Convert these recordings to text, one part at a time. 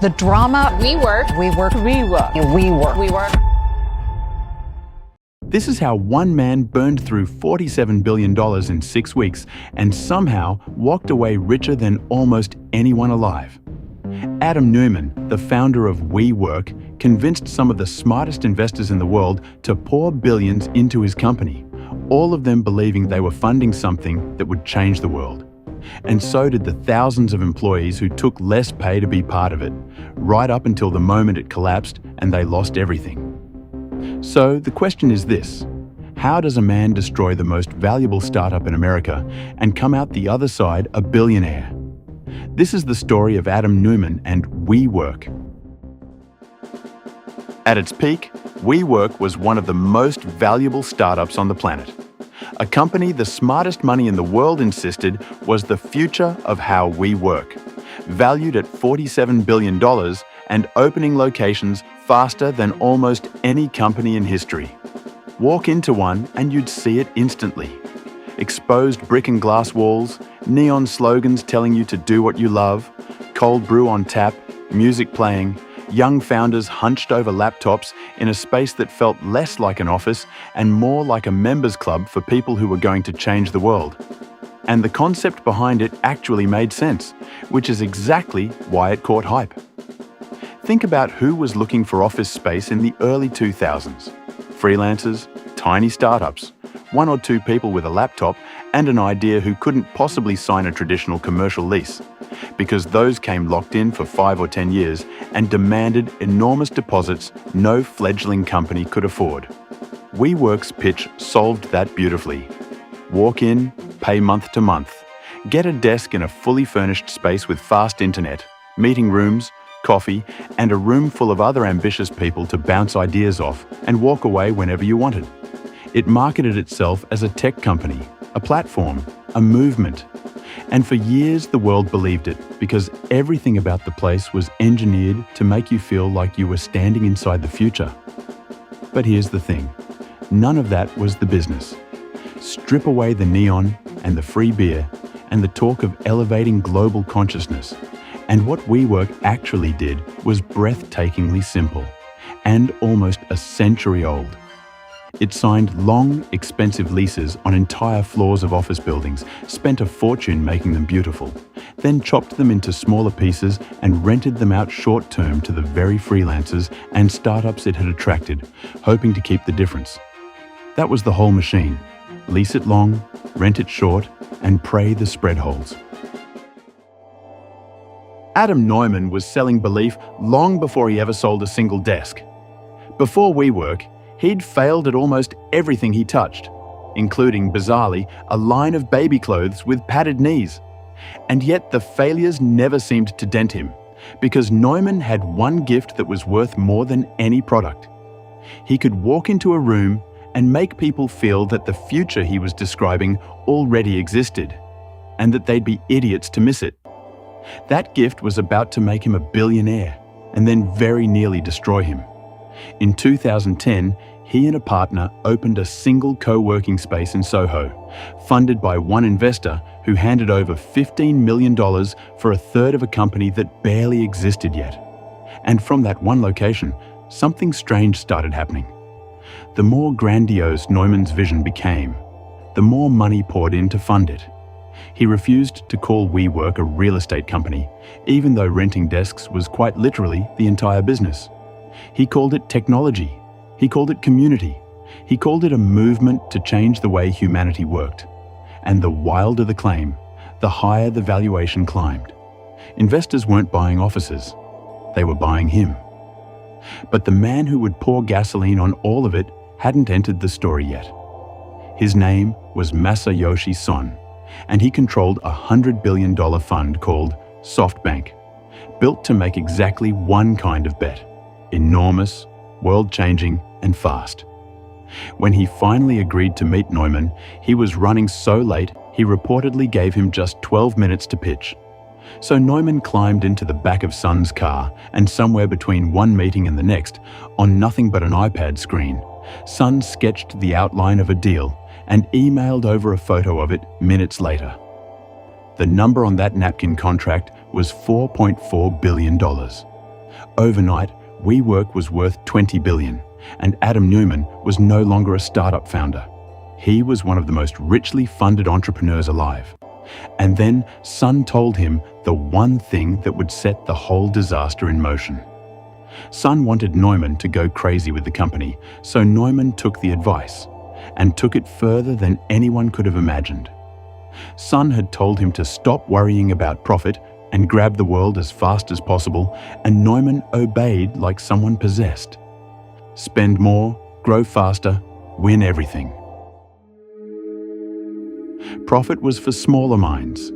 The drama. WeWork. WeWork. WeWork. WeWork. WeWork. This is how one man burned through $47 billion in 6 weeks and somehow walked away richer than almost anyone alive. Adam Neumann, the founder of WeWork, convinced some of the smartest investors in the world to pour billions into his company, all of them believing they were funding something that would change the world. And so did the thousands of employees who took less pay to be part of it, right up until the moment it collapsed and they lost everything. So the question is this: how does a man destroy the most valuable startup in America and come out the other side a billionaire? This is the story of Adam Neumann and WeWork. At its peak, WeWork was one of the most valuable startups on the planet. A company the smartest money in the world insisted was the future of how we work. Valued at $47 billion and opening locations faster than almost any company in history. Walk into one and you'd see it instantly. Exposed brick and glass walls, neon slogans telling you to do what you love, cold brew on tap, music playing, young founders hunched over laptops in a space that felt less like an office and more like a members club for people who were going to change the world. And the concept behind it actually made sense, which is exactly why it caught hype. Think about who was looking for office space in the early 2000s. Freelancers, tiny startups, 1 or 2 people with a laptop and an idea who couldn't possibly sign a traditional commercial lease, because those came locked in for 5 or 10 years and demanded enormous deposits no fledgling company could afford. WeWork's pitch solved that beautifully. Walk in, pay month to month, get a desk in a fully furnished space with fast internet, meeting rooms, coffee, and a room full of other ambitious people to bounce ideas off and walk away whenever you wanted. It marketed itself as a tech company, a platform, a movement. And for years the world believed it because everything about the place was engineered to make you feel like you were standing inside the future. But here's the thing, none of that was the business. Strip away the neon and the free beer and the talk of elevating global consciousness. And what WeWork actually did was breathtakingly simple and almost a century old. It signed long, expensive leases on entire floors of office buildings, spent a fortune making them beautiful, then chopped them into smaller pieces and rented them out short-term to the very freelancers and startups it had attracted, hoping to keep the difference. That was the whole machine. Lease it long, rent it short, and pray the spread holds. Adam Neumann was selling belief long before he ever sold a single desk. Before WeWork, he'd failed at almost everything he touched, including, bizarrely, a line of baby clothes with padded knees. And yet the failures never seemed to dent him, because Neumann had one gift that was worth more than any product. He could walk into a room and make people feel that the future he was describing already existed, and that they'd be idiots to miss it. That gift was about to make him a billionaire, and then very nearly destroy him. In 2010, he and a partner opened a single co-working space in Soho, funded by one investor who handed over $15 million for a third of a company that barely existed yet. And from that one location, something strange started happening. The more grandiose Neumann's vision became, the more money poured in to fund it. He refused to call WeWork a real estate company, even though renting desks was quite literally the entire business. He called it technology. He called it community. He called it a movement to change the way humanity worked. And the wilder the claim, the higher the valuation climbed. Investors weren't buying offices. They were buying him. But the man who would pour gasoline on all of it hadn't entered the story yet. His name was Masayoshi Son, and he controlled a $100 billion fund called SoftBank, built to make exactly one kind of bet: enormous, world-changing, and fast. When he finally agreed to meet Neumann, he was running so late he reportedly gave him just 12 minutes to pitch. So Neumann climbed into the back of Son's car, and somewhere between one meeting and the next, on nothing but an iPad screen, Son sketched the outline of a deal and emailed over a photo of it minutes later. The number on that napkin contract was $4.4 billion. Overnight, WeWork was worth $20 billion, and Adam Neumann was no longer a startup founder. He was one of the most richly funded entrepreneurs alive. And then Son told him the one thing that would set the whole disaster in motion. Son wanted Neumann to go crazy with the company, so Neumann took the advice and took it further than anyone could have imagined. Son had told him to stop worrying about profit and grab the world as fast as possible, and Neumann obeyed like someone possessed. Spend more, grow faster, win everything. Profit was for smaller minds.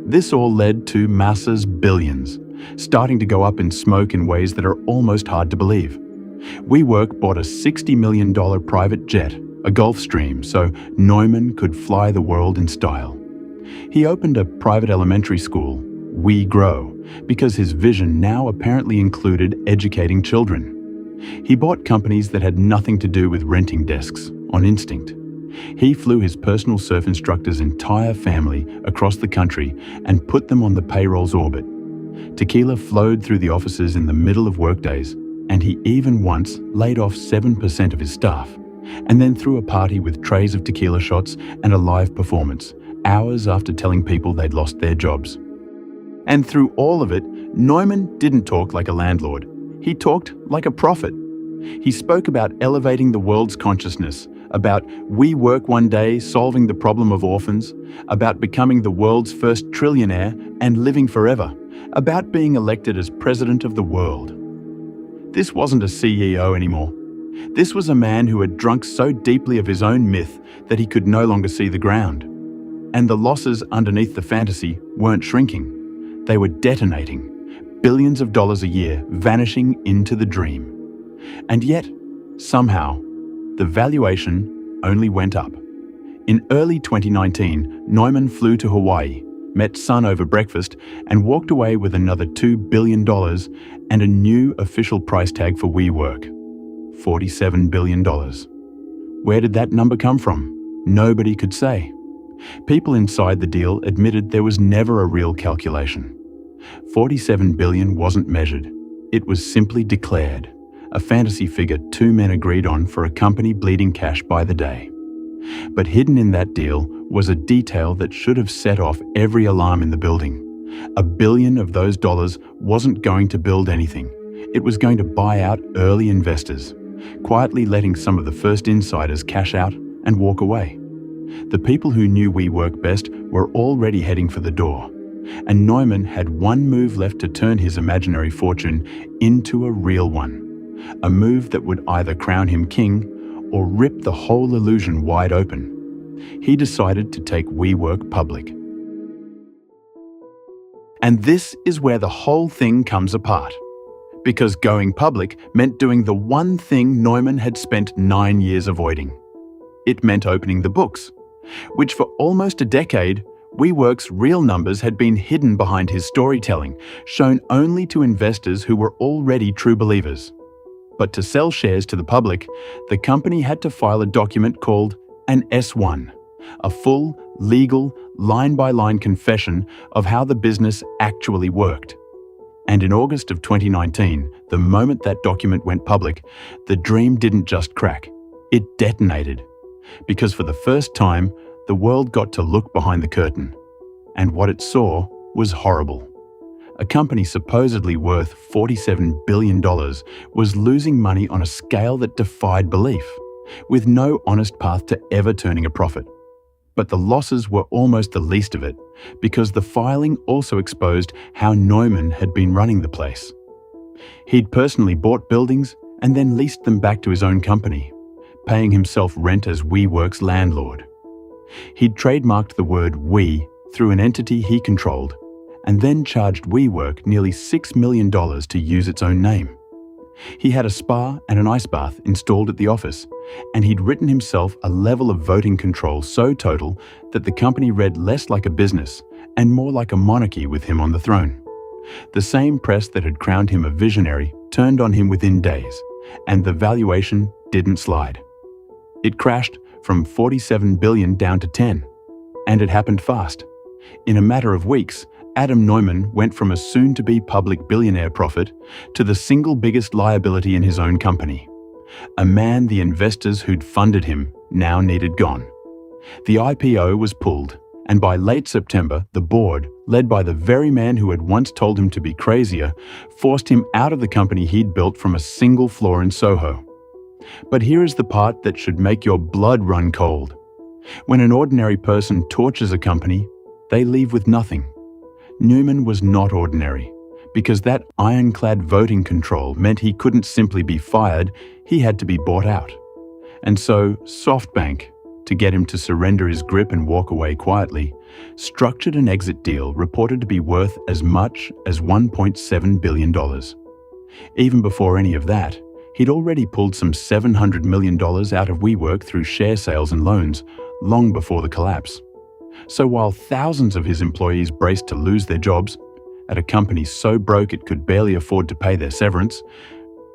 This all led to Masa's billions, starting to go up in smoke in ways that are almost hard to believe. WeWork bought a $60 million private jet, a Gulfstream, so Neumann could fly the world in style. He opened a private elementary school, We Grow, because his vision now apparently included educating children. He bought companies that had nothing to do with renting desks, on instinct. He flew his personal surf instructor's entire family across the country and put them on the payroll's orbit. Tequila flowed through the offices in the middle of workdays, and he even once laid off 7% of his staff, and then threw a party with trays of tequila shots and a live performance, hours after telling people they'd lost their jobs. And through all of it, Neumann didn't talk like a landlord. He talked like a prophet. He spoke about elevating the world's consciousness, about WeWork one day solving the problem of orphans, about becoming the world's first trillionaire and living forever, about being elected as president of the world. This wasn't a CEO anymore. This was a man who had drunk so deeply of his own myth that he could no longer see the ground. And the losses underneath the fantasy weren't shrinking. They were detonating, billions of dollars a year vanishing into the dream. And yet, somehow, the valuation only went up. In early 2019, Neumann flew to Hawaii, met Son over breakfast, and walked away with another $2 billion and a new official price tag for WeWork, $47 billion. Where did that number come from? Nobody could say. People inside the deal admitted there was never a real calculation. $47 billion wasn't measured. It was simply declared. A fantasy figure two men agreed on for a company bleeding cash by the day. But hidden in that deal was a detail that should have set off every alarm in the building. $1 billion of those dollars wasn't going to build anything. It was going to buy out early investors, quietly letting some of the first insiders cash out and walk away. The people who knew WeWork best were already heading for the door, and Neumann had one move left to turn his imaginary fortune into a real one. A move that would either crown him king or rip the whole illusion wide open. He decided to take WeWork public. And this is where the whole thing comes apart. Because going public meant doing the one thing Neumann had spent 9 years avoiding. It meant opening the books, which for almost a decade, WeWork's real numbers had been hidden behind his storytelling, shown only to investors who were already true believers. But to sell shares to the public, the company had to file a document called an S1, a full, legal, line-by-line confession of how the business actually worked. And in August of 2019, the moment that document went public, the dream didn't just crack, it detonated. Because for the first time, the world got to look behind the curtain. And what it saw was horrible. A company supposedly worth $47 billion was losing money on a scale that defied belief, with no honest path to ever turning a profit. But the losses were almost the least of it, because the filing also exposed how Neumann had been running the place. He'd personally bought buildings and then leased them back to his own company, paying himself rent as WeWork's landlord. He'd trademarked the word "we" through an entity he controlled, and then charged WeWork nearly $6 million to use its own name. He had a spa and an ice bath installed at the office, and he'd written himself a level of voting control so total that the company read less like a business and more like a monarchy with him on the throne. The same press that had crowned him a visionary turned on him within days, and the valuation didn't slide. It crashed from $47 billion down to $10, and it happened fast. In a matter of weeks, Adam Neumann went from a soon-to-be public billionaire prophet to the single biggest liability in his own company. A man the investors who'd funded him now needed gone. The IPO was pulled, and by late September, the board, led by the very man who had once told him to be crazier, forced him out of the company he'd built from a single floor in Soho. But here is the part that should make your blood run cold. When an ordinary person torches a company, they leave with nothing. Neumann was not ordinary. Because that ironclad voting control meant he couldn't simply be fired, he had to be bought out. And so SoftBank, to get him to surrender his grip and walk away quietly, structured an exit deal reported to be worth as much as $1.7 billion. Even before any of that, he'd already pulled some $700 million out of WeWork through share sales and loans, long before the collapse. So while thousands of his employees braced to lose their jobs, at a company so broke it could barely afford to pay their severance,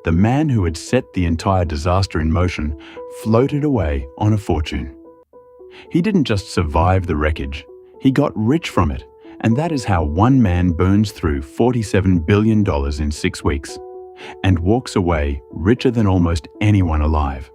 the man who had set the entire disaster in motion floated away on a fortune. He didn't just survive the wreckage, he got rich from it, and that is how one man burns through $47 billion in 6 weeks, and walks away richer than almost anyone alive.